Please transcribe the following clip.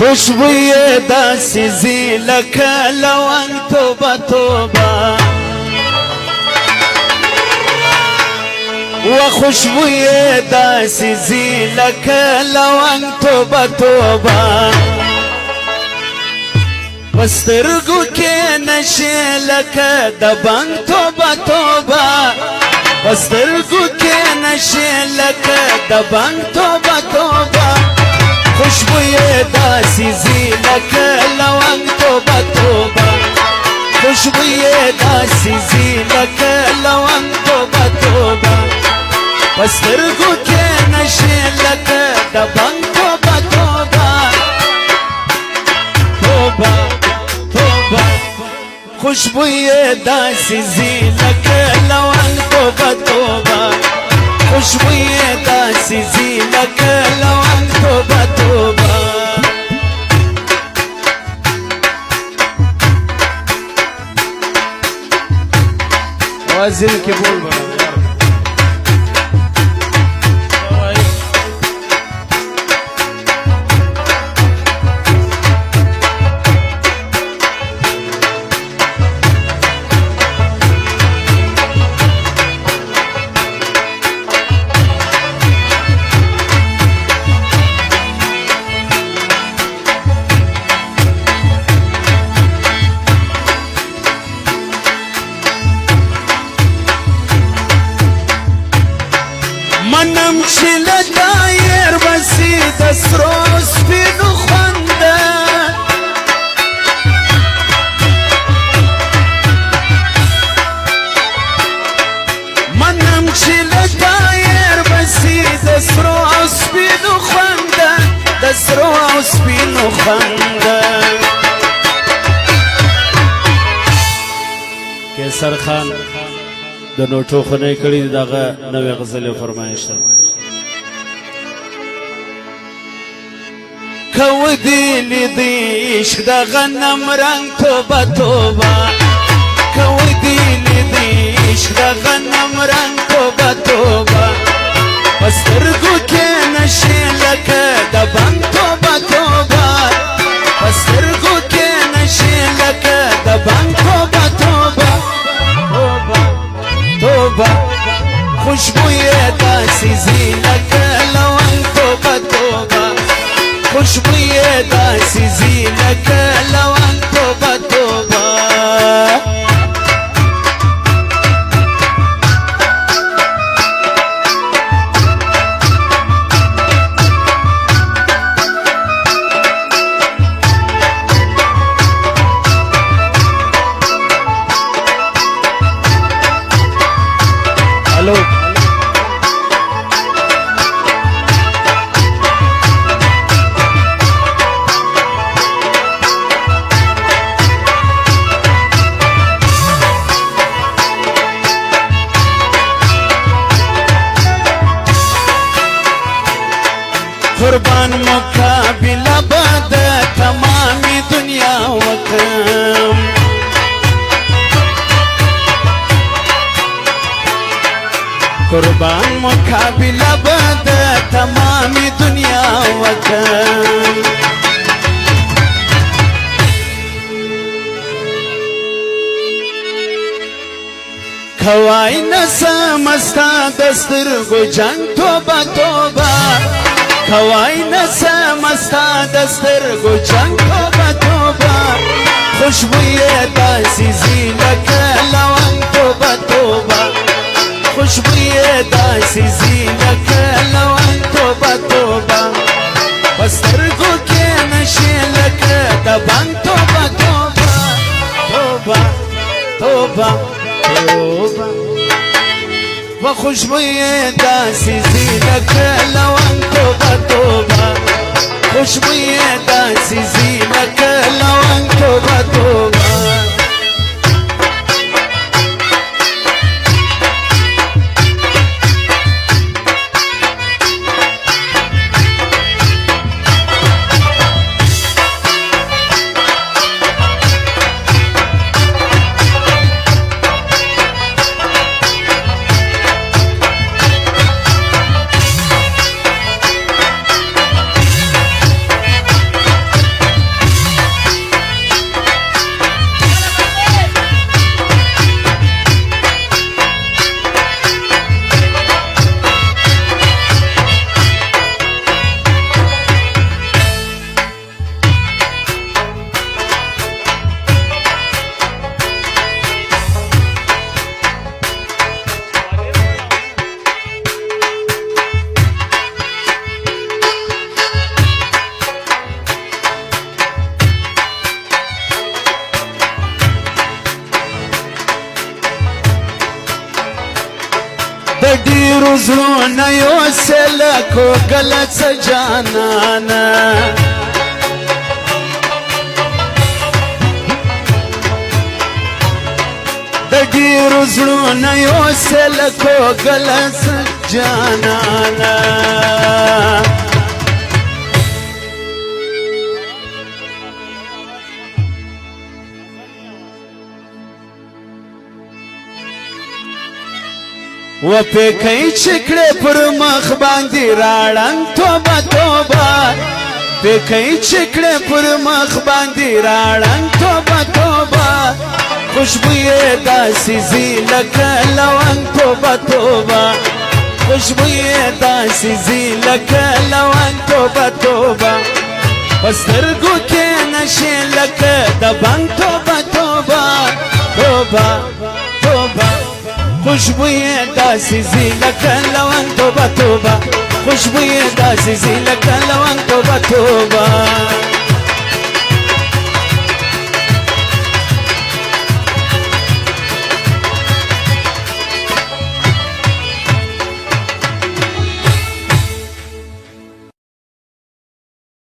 خوشبوی داسی زی لکه لونگ توبه توبه و خوشبوی داسی زی لکه لونگ توبه توبه پسترگو که نشه لکه دبنگ توبه توبه پسترگو که نشه لکه دبنگ توبه توبه خوشبوی داسی زی لکه لونگ توبه توبه خوشبوی داسی زی لکه لونگ توبه توبه پسترگو که نشه لکه دبنگ توبه توبه توبه توبه خوشبوی داسی زی لکه لونگ توبه توبه خوشبوی داسی زی لکه لونگ توبه توبه آوازی که بول بنا منم چې له دایر بسي د سرو سپینو خونده منم چې له دایر بسي د سرو سپینو خونده د سرو سپینو خونده کیسر خان د نوټو خنې کړي دغه نوې غزل فرمایش ده کو دی لیدی عشق د غنم رنگ توبه توبه کو دی لیدی عشق د غنم رنگ توبه توبه پسترګو کې نشه لکه د بنګ توبه توبه پسترګو کې نشه لکه د بنګ توبه توبه توبه خوشبوی داسی زی لکه لونگ توبه توبه خوشبوی داسی زی لکه لونگ توبه توبه هلو قربان مقابله بد تمامی دنیا وکم قربان مقابله بد تمامی دنیا وکم کوای نسم استا دسترګو جنگ توبه توبه کوای نسم استا دسترګو جنگ توبه توبه خوشبوی داسی زی لکه لونگ توبه توبه خوشبوی داسی زی لکه لونگ توبه توبه پسترګو کې نشه لکه د بنګ توبه توبه توبه توبه توبه و خوشبوی داسی زی لکه لونگ توبه توبه خوشبوی داسی زی لکه لونگ توبه توبه زړونه یو سلکو غلط جانانا د ډیرو زړونه یو سلکو غلط جانانا و په کای چکړه پر مخ باندې راړن توبه توبه په کای چکړه پر مخ باندې راړن توبه توبه خوشبوې داسې زی لکه لونګ توبه توبه خوشبوې داسې زی لکه لونګ توبه توبه پسترګو کې نشه لکه د بنګ توبه توبه توبه توبه خوشبوئے داسی زی لکن لونگ توبہ توبہ خوشبوئے داسی زی لکن لونگ توبہ توبہ